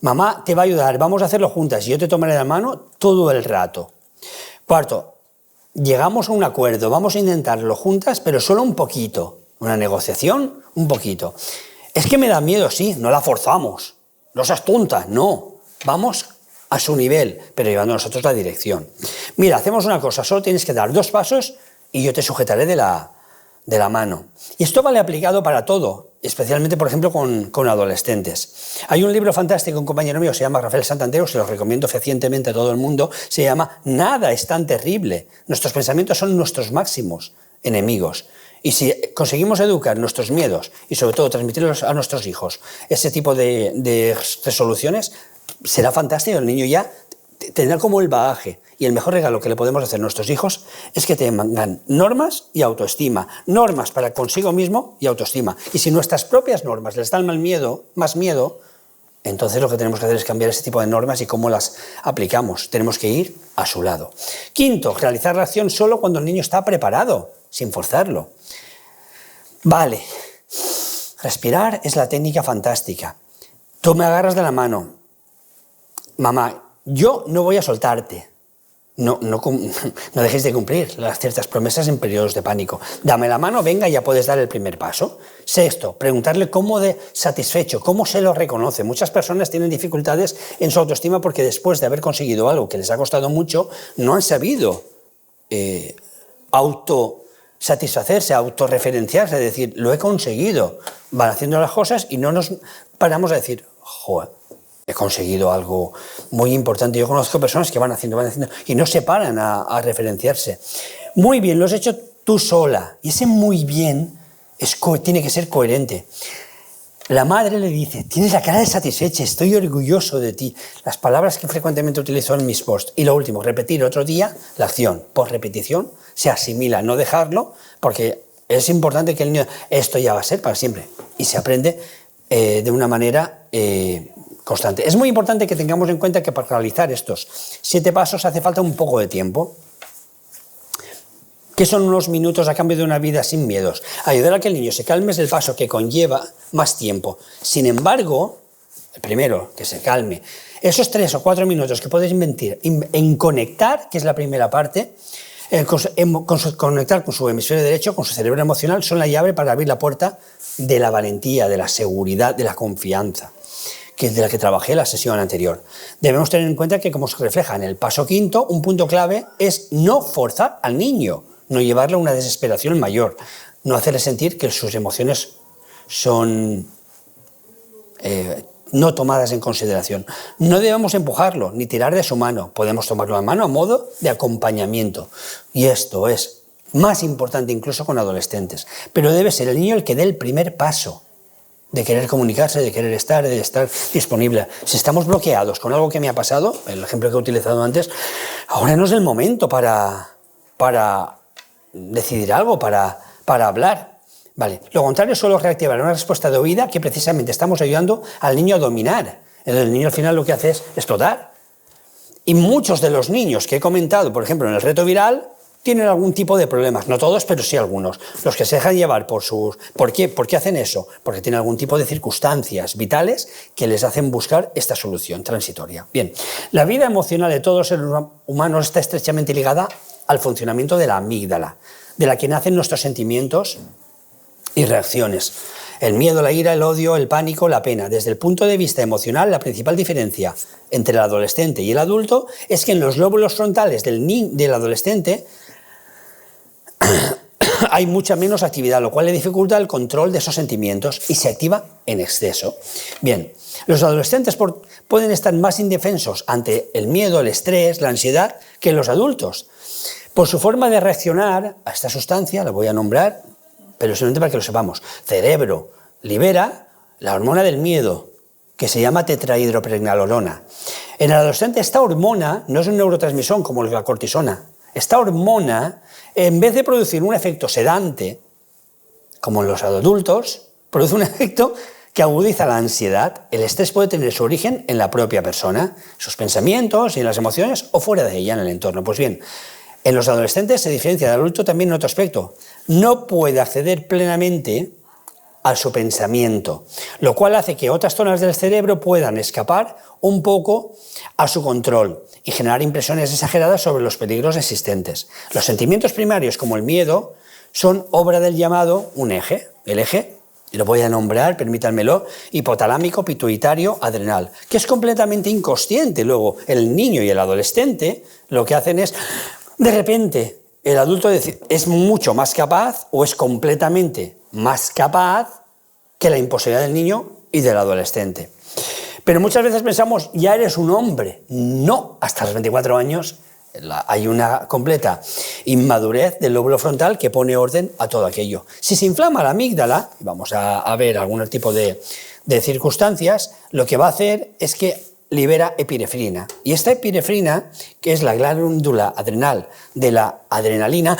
Mamá te va a ayudar, vamos a hacerlo juntas y yo te tomaré la mano todo el rato. Cuarto, llegamos a un acuerdo, vamos a intentarlo juntas, pero solo un poquito. Una negociación, un poquito. Es que me da miedo, sí, no la forzamos. No seas tonta, no. Vamos a su nivel, pero llevando a nosotros la dirección. Mira, hacemos una cosa, solo tienes que dar 2 pasos y yo te sujetaré de la mano. Y esto vale aplicado para todo, especialmente, por ejemplo, con adolescentes. Hay un libro fantástico, un compañero mío, se llama Rafael Santandreu, se lo recomiendo fehacientemente a todo el mundo, se llama Nada es tan terrible. Nuestros pensamientos son nuestros máximos enemigos. Y si conseguimos educar nuestros miedos y, sobre todo, transmitirlos a nuestros hijos ese tipo de resoluciones, será fantástico. El niño ya tendrá como el bagaje. Y el mejor regalo que le podemos hacer a nuestros hijos es que tengan normas y autoestima. Normas para consigo mismo y autoestima. Y si nuestras propias normas les dan más miedo, entonces lo que tenemos que hacer es cambiar ese tipo de normas y cómo las aplicamos. Tenemos que ir a su lado. Quinto, realizar la acción solo cuando el niño está preparado, sin forzarlo. Vale, respirar es la técnica fantástica. Tú me agarras de la mano. Mamá, yo no voy a soltarte. No dejes de cumplir las ciertas promesas en periodos de pánico. Dame la mano, venga, ya puedes dar el primer paso. Sexto, preguntarle cómo de satisfecho, cómo se lo reconoce. Muchas personas tienen dificultades en su autoestima porque después de haber conseguido algo que les ha costado mucho, no han sabido autosatisfacerse, autorreferenciarse, es decir, lo he conseguido. Van haciendo las cosas y no nos paramos a decir, joder, he conseguido algo muy importante. Yo conozco personas que van haciendo y no se paran a referenciarse. Muy bien, lo has hecho tú sola. Y ese muy bien tiene que ser coherente. La madre le dice, tienes la cara de satisfecha, estoy orgulloso de ti. Las palabras que frecuentemente utilizo en mis posts. Y lo último, repetir otro día la acción. Por repetición se asimila, no dejarlo, porque es importante que el niño, esto ya va a ser para siempre. Y se aprende de una manera constante. Es muy importante que tengamos en cuenta que para realizar estos 7 pasos hace falta un poco de tiempo. ¿Qué son unos minutos a cambio de una vida sin miedos? Ayudar a que el niño se calme es el paso que conlleva más tiempo. Sin embargo, el primero, que se calme. Esos 3 o 4 minutos que puedes invertir en conectar, que es la primera parte, conectar con su hemisferio derecho, con su cerebro emocional, son la llave para abrir la puerta de la valentía, de la seguridad, de la confianza, que es de la que trabajé en la sesión anterior. Debemos tener en cuenta que, como se refleja en el paso quinto, un punto clave es no forzar al niño, no llevarle a una desesperación mayor, no hacerle sentir que sus emociones son no tomadas en consideración. No debemos empujarlo ni tirar de su mano, podemos tomarlo a mano a modo de acompañamiento. Y esto es más importante incluso con adolescentes, pero debe ser el niño el que dé el primer paso de querer comunicarse, de querer estar, de estar disponible. Si estamos bloqueados con algo que me ha pasado, el ejemplo que he utilizado antes, ahora no es el momento para decidir algo, para hablar. Vale. Lo contrario es solo reactivar una respuesta de huida que precisamente estamos ayudando al niño a dominar. El niño al final lo que hace es explotar. Y muchos de los niños que he comentado, por ejemplo, en el reto viral, tienen algún tipo de problemas. No todos, pero sí algunos. Los que se dejan llevar por sus... ¿Por qué? ¿Por qué hacen eso? Porque tienen algún tipo de circunstancias vitales que les hacen buscar esta solución transitoria. Bien, la vida emocional de todos los seres humanos está estrechamente ligada al funcionamiento de la amígdala, de la que nacen nuestros sentimientos y reacciones. El miedo, la ira, el odio, el pánico, la pena. Desde el punto de vista emocional, la principal diferencia entre el adolescente y el adulto es que en los lóbulos frontales del adolescente hay mucha menos actividad, lo cual le dificulta el control de esos sentimientos y se activa en exceso. Bien, los adolescentes pueden estar más indefensos ante el miedo, el estrés, la ansiedad que los adultos. Por su forma de reaccionar a esta sustancia, la voy a nombrar, pero simplemente para que lo sepamos. Cerebro libera la hormona del miedo, que se llama tetrahidropregnanolona. En el adolescente esta hormona no es un neurotransmisor como la cortisona. Esta hormona, en vez de producir un efecto sedante, como en los adultos, produce un efecto que agudiza la ansiedad. El estrés puede tener su origen en la propia persona, sus pensamientos y en las emociones, o fuera de ella, en el entorno. Pues bien, en los adolescentes se diferencia del adulto también en otro aspecto. No puede acceder plenamente a su pensamiento, lo cual hace que otras zonas del cerebro puedan escapar un poco a su control y generar impresiones exageradas sobre los peligros existentes. Los sentimientos primarios, como el miedo, son obra del llamado un eje, el eje, y lo voy a nombrar, permítanmelo, hipotalámico, pituitario, adrenal, que es completamente inconsciente. Luego, el niño y el adolescente lo que hacen es, de repente, el adulto es mucho más capaz o es completamente más capaz que la imposibilidad del niño y del adolescente. Pero muchas veces pensamos, ya eres un hombre. No, hasta los 24 años hay una completa inmadurez del lóbulo frontal que pone orden a todo aquello. Si se inflama la amígdala, y vamos a ver algún tipo de circunstancias, lo que va a hacer es que libera epinefrina. Y esta epinefrina, que es la glándula adrenal de la adrenalina,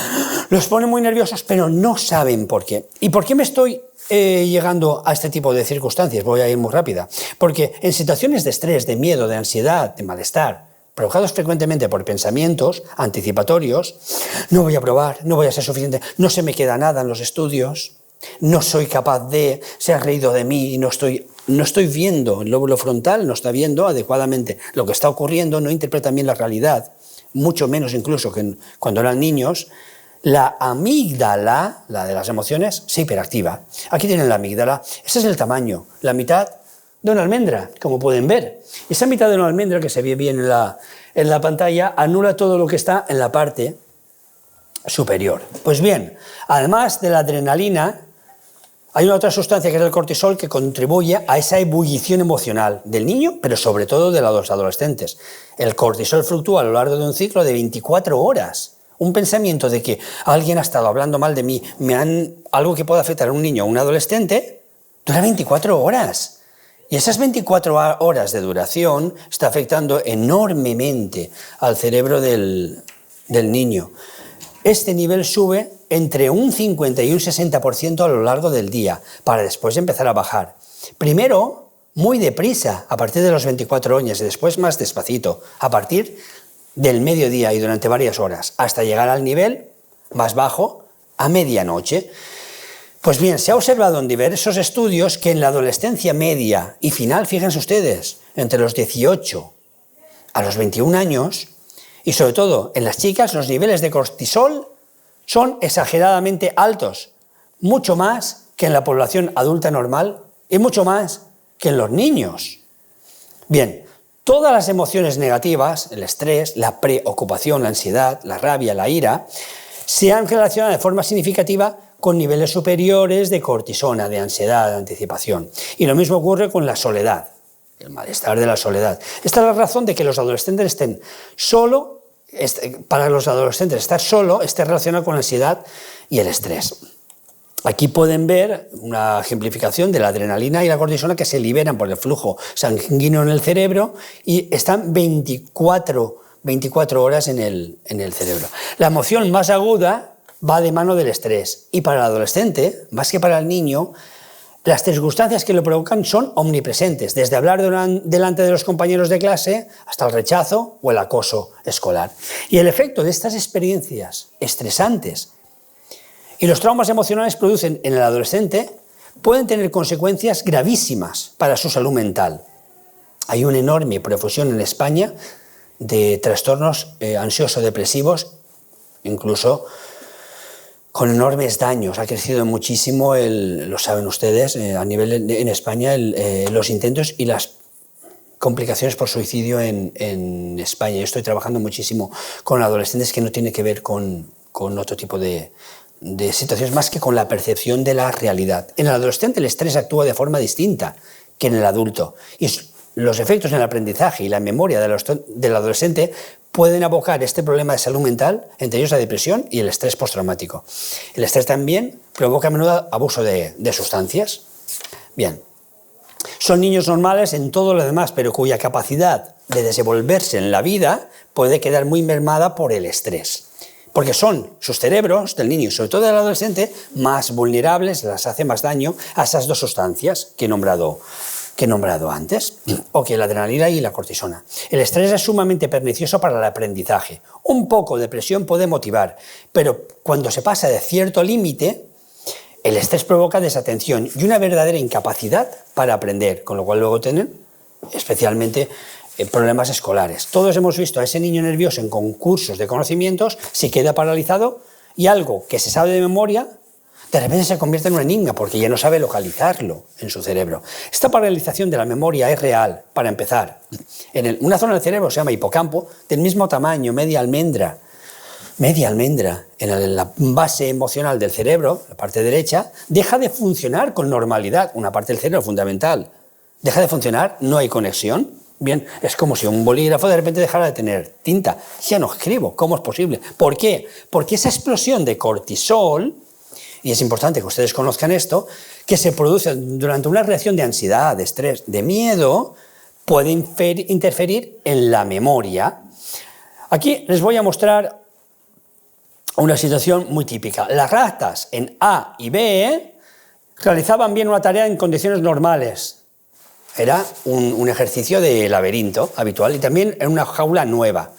los pone muy nerviosos, pero no saben por qué. ¿Y por qué me estoy llegando a este tipo de circunstancias? Voy a ir muy rápida. Porque en situaciones de estrés, de miedo, de ansiedad, de malestar, provocados frecuentemente por pensamientos anticipatorios, no voy a probar, no voy a ser suficiente, no se me queda nada en los estudios, no soy capaz de, se ha reído de mí y no estoy viendo, el lóbulo frontal no está viendo adecuadamente lo que está ocurriendo, no interpreta bien la realidad, mucho menos incluso que cuando eran niños. La amígdala, la de las emociones, se hiperactiva. Aquí tienen la amígdala, ese es el tamaño, la mitad de una almendra, como pueden ver. Esa mitad de una almendra, que se ve bien en la pantalla, anula todo lo que está en la parte superior. Pues bien, además de la adrenalina, hay una otra sustancia que es el cortisol que contribuye a esa ebullición emocional del niño, pero sobre todo de los adolescentes. El cortisol fluctúa a lo largo de un ciclo de 24 horas. Un pensamiento de que alguien ha estado hablando mal de mí, algo que pueda afectar a un niño o un adolescente, dura 24 horas. Y esas 24 horas de duración está afectando enormemente al cerebro del niño. Este nivel sube entre un 50 y un 60% a lo largo del día, para después empezar a bajar. Primero, muy deprisa, a partir de los 24 años, y después más despacito, a partir del mediodía y durante varias horas, hasta llegar al nivel más bajo a medianoche. Pues bien, se ha observado en diversos estudios que en la adolescencia media y final, fíjense ustedes, entre los 18 a los 21 años, y sobre todo en las chicas, los niveles de cortisol son exageradamente altos, mucho más que en la población adulta normal y mucho más que en los niños. Bien, todas las emociones negativas, el estrés, la preocupación, la ansiedad, la rabia, la ira, se han relacionado de forma significativa con niveles superiores de cortisona, de ansiedad, de anticipación. Y lo mismo ocurre con la soledad, el malestar de la soledad. Esta es la razón de que los adolescentes estén solo. Para los adolescentes estar solo esté relacionado con la ansiedad y el estrés. Aquí pueden ver una ejemplificación de la adrenalina y la cortisona que se liberan por el flujo sanguíneo en el cerebro y están 24 horas en el cerebro. La emoción más aguda va de mano del estrés y para el adolescente, más que para el niño, las circunstancias que lo provocan son omnipresentes, desde hablar delante de los compañeros de clase hasta el rechazo o el acoso escolar. Y el efecto de estas experiencias estresantes y los traumas emocionales producen en el adolescente pueden tener consecuencias gravísimas para su salud mental. Hay una enorme profusión en España de trastornos ansioso-depresivos, incluso con enormes daños. Ha crecido muchísimo, lo saben ustedes, a nivel en España, los intentos y las complicaciones por suicidio en España. Yo estoy trabajando muchísimo con adolescentes que no tiene que ver con otro tipo de situaciones más que con la percepción de la realidad. En el adolescente el estrés actúa de forma distinta que en el adulto. Y los efectos en el aprendizaje y la memoria del adolescente pueden abocar este problema de salud mental, entre ellos la depresión y el estrés postraumático. El estrés también provoca a menudo abuso de sustancias. Bien, son niños normales en todo lo demás, pero cuya capacidad de desenvolverse en la vida puede quedar muy mermada por el estrés. Porque son sus cerebros del niño y sobre todo del adolescente más vulnerables, les hace más daño a esas dos sustancias que he nombrado antes, o que la adrenalina y la cortisona. El estrés es sumamente pernicioso para el aprendizaje. Un poco de presión puede motivar, pero cuando se pasa de cierto límite, el estrés provoca desatención y una verdadera incapacidad para aprender, con lo cual luego tienen especialmente problemas escolares. Todos hemos visto a ese niño nervioso en concursos de conocimientos, se queda paralizado y algo que se sabe de memoria de repente se convierte en un enigma porque ya no sabe localizarlo en su cerebro. Esta paralización de la memoria es real, para empezar. Una zona del cerebro se llama hipocampo, del mismo tamaño, media almendra, en la base emocional del cerebro, la parte derecha, deja de funcionar con normalidad. Una parte del cerebro fundamental deja de funcionar, no hay conexión. Bien, es como si un bolígrafo de repente dejara de tener tinta. Ya no escribo, ¿cómo es posible? ¿Por qué? Porque esa explosión de cortisol, y es importante que ustedes conozcan esto, que se produce durante una reacción de ansiedad, de estrés, de miedo, puede interferir en la memoria. Aquí les voy a mostrar una situación muy típica. Las ratas en A y B realizaban bien una tarea en condiciones normales. Era un ejercicio de laberinto habitual y también en una jaula nueva.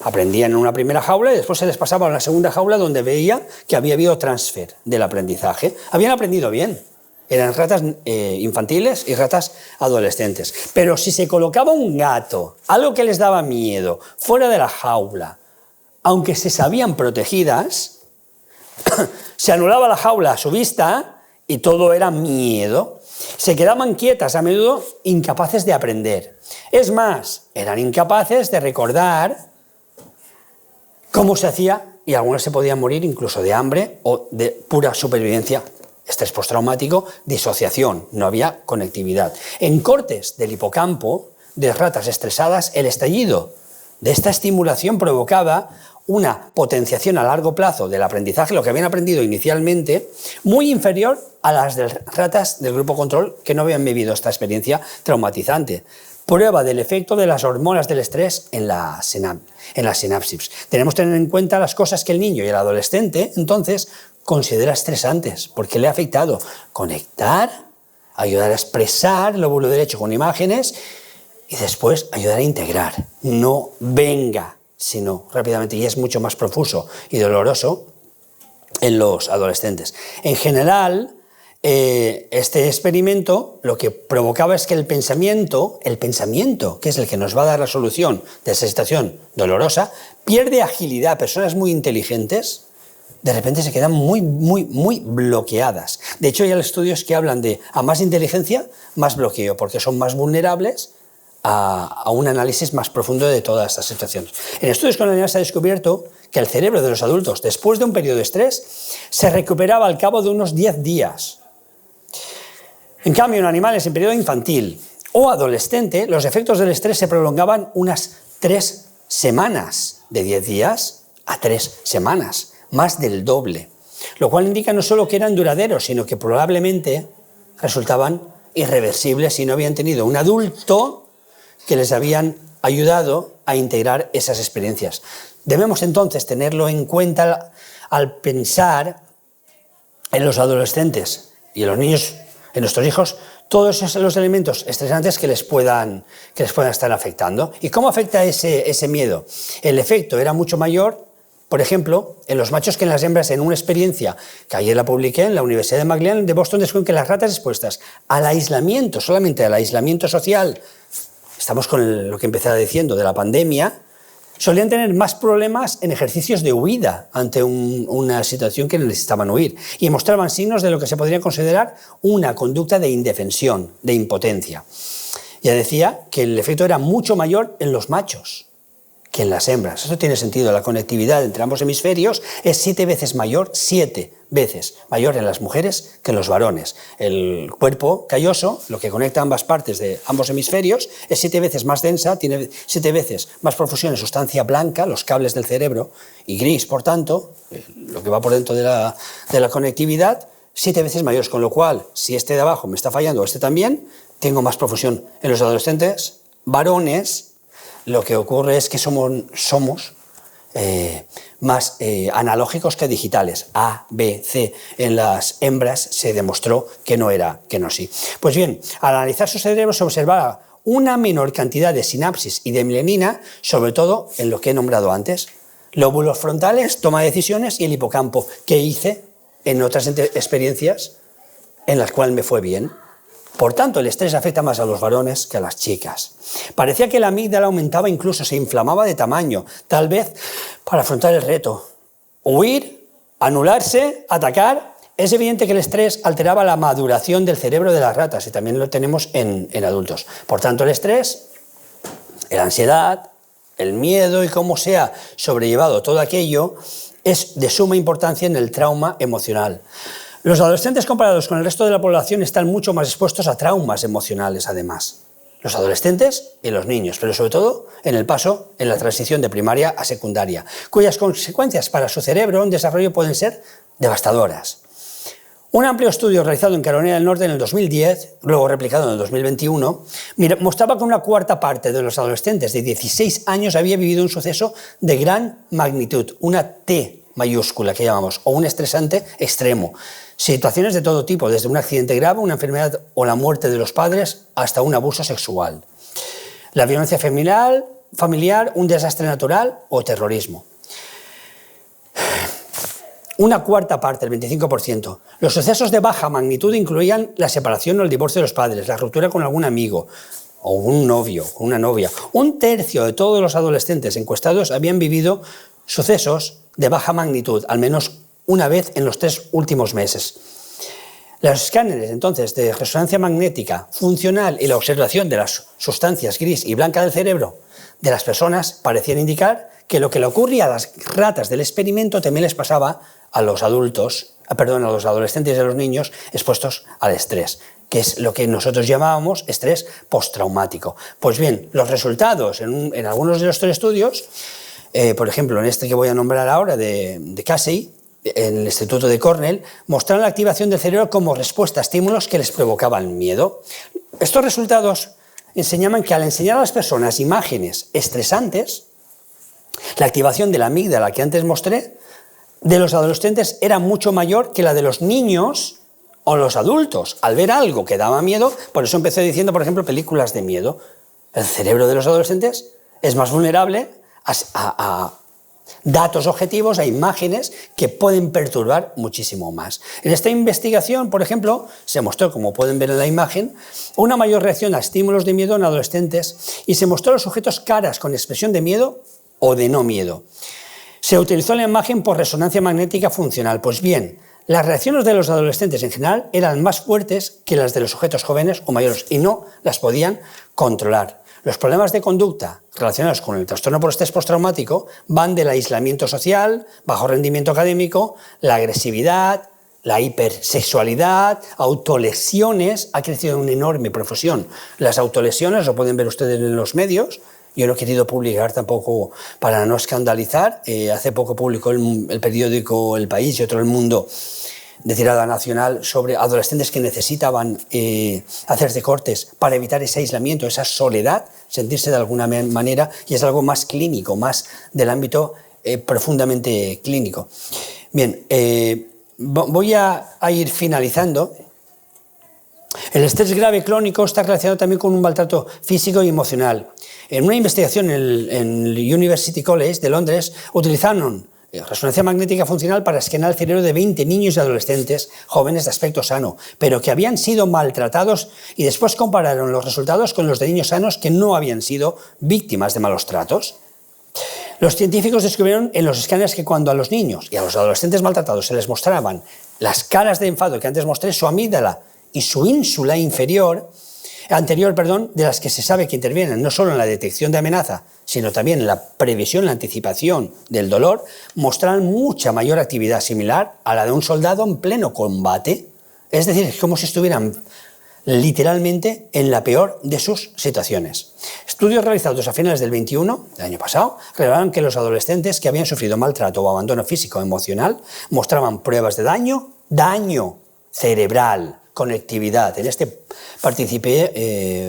Aprendían en una primera jaula y después se les pasaba a la segunda jaula donde veía que había habido transfer del aprendizaje. Habían aprendido bien. Eran ratas infantiles y ratas adolescentes. Pero si se colocaba un gato, algo que les daba miedo, fuera de la jaula, aunque se sabían protegidas, se anulaba la jaula a su vista y todo era miedo. Se quedaban quietas, a menudo incapaces de aprender. Es más, eran incapaces de recordar cómo se hacía, y algunas se podían morir incluso de hambre o de pura supervivencia, estrés postraumático, disociación, no había conectividad. En cortes del hipocampo de ratas estresadas, el estallido de esta estimulación provocaba una potenciación a largo plazo del aprendizaje, lo que habían aprendido inicialmente, muy inferior a las de ratas del grupo control que no habían vivido esta experiencia traumatizante. Prueba del efecto de las hormonas del estrés en la sinapsis. Tenemos que tener en cuenta las cosas que el niño y el adolescente, entonces, considera estresantes, porque le ha afectado conectar, ayudar a expresar el lóbulo derecho con imágenes y después ayudar a integrar. No venga, sino rápidamente, y es mucho más profuso y doloroso en los adolescentes. En general, este experimento lo que provocaba es que el pensamiento, que es el que nos va a dar la solución de esa situación dolorosa, pierde agilidad. Personas muy inteligentes de repente se quedan muy bloqueadas. De hecho, hay estudios que hablan de a más inteligencia, más bloqueo, porque son más vulnerables a un análisis más profundo de todas estas situaciones. En estudios coloniales se ha descubierto que el cerebro de los adultos, después de un periodo de estrés, se recuperaba al cabo de unos 10 días. En cambio, en animales en periodo infantil o adolescente, los efectos del estrés se prolongaban unas 3 semanas, de 10 días a 3 semanas, más del doble, lo cual indica no solo que eran duraderos, sino que probablemente resultaban irreversibles si no habían tenido un adulto que les habían ayudado a integrar esas experiencias. Debemos entonces tenerlo en cuenta al pensar en los adolescentes y en los niños, en nuestros hijos, todos los elementos estresantes que les puedan estar afectando. ¿Y cómo afecta ese miedo? El efecto era mucho mayor, por ejemplo, en los machos que en las hembras. En una experiencia que ayer la publiqué en la Universidad de McLean de Boston, descubrieron que las ratas expuestas al aislamiento, solamente al aislamiento social, estamos con lo que empezaba diciendo de la pandemia, solían tener más problemas en ejercicios de huida ante una situación que necesitaban huir, y mostraban signos de lo que se podría considerar una conducta de indefensión, de impotencia. Ya decía que el efecto era mucho mayor en los machos que en las hembras. Eso tiene sentido. La conectividad entre ambos hemisferios es 7 veces mayor en las mujeres que en los varones. El cuerpo calloso, lo que conecta ambas partes de ambos hemisferios, es 7 veces más densa, tiene 7 veces más profusión en sustancia blanca, los cables del cerebro, y gris, por tanto, lo que va por dentro de la conectividad, 7 veces mayores, con lo cual, si este de abajo me está fallando o este también, tengo más profusión. En los adolescentes varones, lo que ocurre es que somos más analógicos que digitales. A, B, C. En las hembras se demostró que no sí. Pues bien, al analizar su cerebro se observaba una menor cantidad de sinapsis y de mielina, sobre todo en lo que he nombrado antes. Lóbulos frontales, toma de decisiones, y el hipocampo, que hice en otras experiencias en las cuales me fue bien. Por tanto, el estrés afecta más a los varones que a las chicas. Parecía que la amígdala aumentaba, incluso se inflamaba de tamaño, tal vez para afrontar el reto. Huir, anularse, atacar. Es evidente que el estrés alteraba la maduración del cerebro de las ratas, y también lo tenemos en adultos. Por tanto, el estrés, la ansiedad, el miedo y cómo se ha sobrellevado todo aquello es de suma importancia en el trauma emocional. Los adolescentes, comparados con el resto de la población, están mucho más expuestos a traumas emocionales, además. Los adolescentes y los niños, pero sobre todo en el paso, en la transición de primaria a secundaria, cuyas consecuencias para su cerebro en desarrollo pueden ser devastadoras. Un amplio estudio realizado en Carolina del Norte en el 2010, luego replicado en el 2021, mostraba que una cuarta parte de los adolescentes de 16 años había vivido un suceso de gran magnitud, una T mayúscula que llamamos, o un estresante extremo. Situaciones de todo tipo, desde un accidente grave, una enfermedad o la muerte de los padres, hasta un abuso sexual. La violencia familiar familiar, un desastre natural o terrorismo. Una cuarta parte, el 25%. Los sucesos de baja magnitud incluían la separación o el divorcio de los padres, la ruptura con algún amigo o un novio, con una novia. Un tercio de todos los adolescentes encuestados habían vivido sucesos de baja magnitud, al menos una vez en los 3 últimos meses. Los escáneres, entonces, de resonancia magnética funcional y la observación de las sustancias gris y blanca del cerebro de las personas parecían indicar que lo que le ocurría a las ratas del experimento también les pasaba a los adolescentes y a los niños expuestos al estrés, que es lo que nosotros llamábamos estrés postraumático. Pues bien, los resultados en algunos de los 3 estudios, por ejemplo, en este que voy a nombrar ahora de Casey, en el Instituto de Cornell, mostraron la activación del cerebro como respuesta a estímulos que les provocaban miedo. Estos resultados enseñaban que al enseñar a las personas imágenes estresantes, la activación de la amígdala que antes mostré de los adolescentes era mucho mayor que la de los niños o los adultos. Al ver algo que daba miedo, por eso empecé diciendo, por ejemplo, películas de miedo. El cerebro de los adolescentes es más vulnerable a datos objetivos, a imágenes que pueden perturbar muchísimo más. En esta investigación, por ejemplo, se mostró, como pueden ver en la imagen, una mayor reacción a estímulos de miedo en adolescentes y se mostró a los sujetos caras con expresión de miedo o de no miedo. Se utilizó la imagen por resonancia magnética funcional. Pues bien, las reacciones de los adolescentes en general eran más fuertes que las de los sujetos jóvenes o mayores y no las podían controlar. Los problemas de conducta relacionados con el trastorno por estrés postraumático van del aislamiento social, bajo rendimiento académico, la agresividad, la hipersexualidad, autolesiones. Ha crecido en una enorme profusión las autolesiones, lo pueden ver ustedes en los medios. Yo no he querido publicar tampoco para no escandalizar. Hace poco publicó el periódico El País y otro El Mundo, de tirada nacional, sobre adolescentes que necesitaban hacerse cortes para evitar ese aislamiento, esa soledad, sentirse de alguna manera, y es algo más clínico, más del ámbito profundamente clínico. Bien, voy a ir finalizando. El estrés grave crónico está relacionado también con un maltrato físico y emocional. En una investigación en el University College de Londres utilizaron resonancia magnética funcional para escanear el cerebro de 20 niños y adolescentes jóvenes de aspecto sano, pero que habían sido maltratados, y después compararon los resultados con los de niños sanos que no habían sido víctimas de malos tratos. Los científicos descubrieron en los escáneres que cuando a los niños y a los adolescentes maltratados se les mostraban las caras de enfado que antes mostré, su amígdala y su ínsula anterior, de las que se sabe que intervienen no solo en la detección de amenaza, sino también en la previsión, la anticipación del dolor, mostraron mucha mayor actividad similar a la de un soldado en pleno combate. Es decir, es como si estuvieran literalmente en la peor de sus situaciones. Estudios realizados a finales del 21, del año pasado, revelaron que los adolescentes que habían sufrido maltrato o abandono físico o emocional mostraban pruebas de daño cerebral, conectividad. En este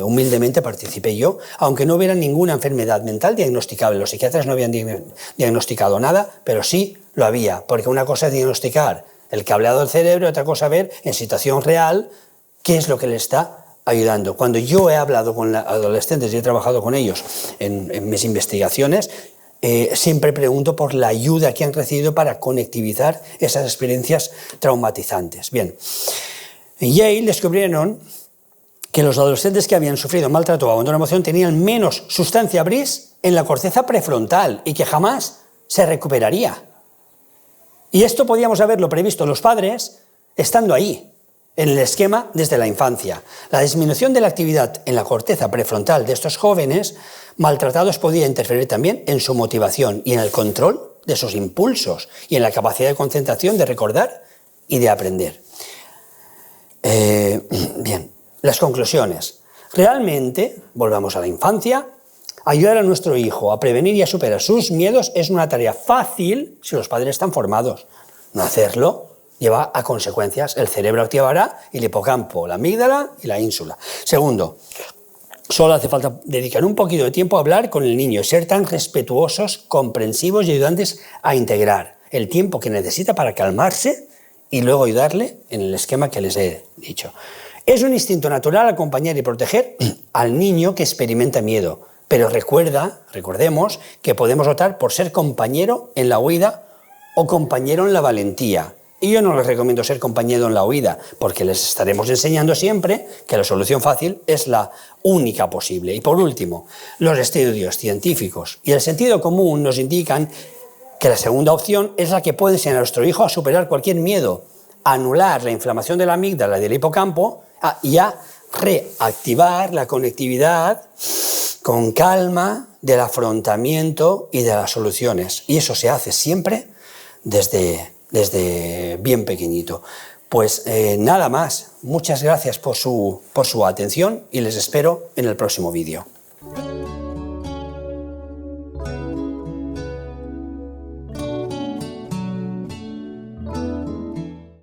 humildemente participé yo, aunque no hubiera ninguna enfermedad mental diagnosticable. Los psiquiatras no habían diagnosticado nada, pero sí lo había, porque una cosa es diagnosticar el cableado del cerebro y otra cosa ver en situación real qué es lo que le está ayudando. Cuando yo he hablado con adolescentes y he trabajado con ellos en mis investigaciones, siempre pregunto por la ayuda que han recibido para conectivizar esas experiencias traumatizantes. Bien, en Yale descubrieron que los adolescentes que habían sufrido maltrato o abandono emocional tenían menos sustancia bris en la corteza prefrontal y que jamás se recuperaría. Y esto podíamos haberlo previsto los padres estando ahí, en el esquema desde la infancia. La disminución de la actividad en la corteza prefrontal de estos jóvenes maltratados podía interferir también en su motivación y en el control de sus impulsos y en la capacidad de concentración, de recordar y de aprender. Bien, las conclusiones. Realmente, volvamos a la infancia, ayudar a nuestro hijo a prevenir y a superar sus miedos es una tarea fácil si los padres están formados. No hacerlo lleva a consecuencias. El cerebro activará el hipocampo, la amígdala y la ínsula. Segundo, solo hace falta dedicar un poquito de tiempo a hablar con el niño y ser tan respetuosos, comprensivos y ayudantes a integrar el tiempo que necesita para calmarse y luego ayudarle en el esquema que les he dicho. Es un instinto natural acompañar y proteger al niño que experimenta miedo. Pero recordemos que podemos optar por ser compañero en la huida o compañero en la valentía. Y yo no les recomiendo ser compañero en la huida, porque les estaremos enseñando siempre que la solución fácil es la única posible. Y por último, los estudios científicos y el sentido común nos indican que la segunda opción es la que puede enseñar a nuestro hijo a superar cualquier miedo, a anular la inflamación de la amígdala y del hipocampo y a reactivar la conectividad con calma del afrontamiento y de las soluciones. Y eso se hace siempre desde bien pequeñito. Pues nada más. Muchas gracias por su atención y les espero en el próximo vídeo.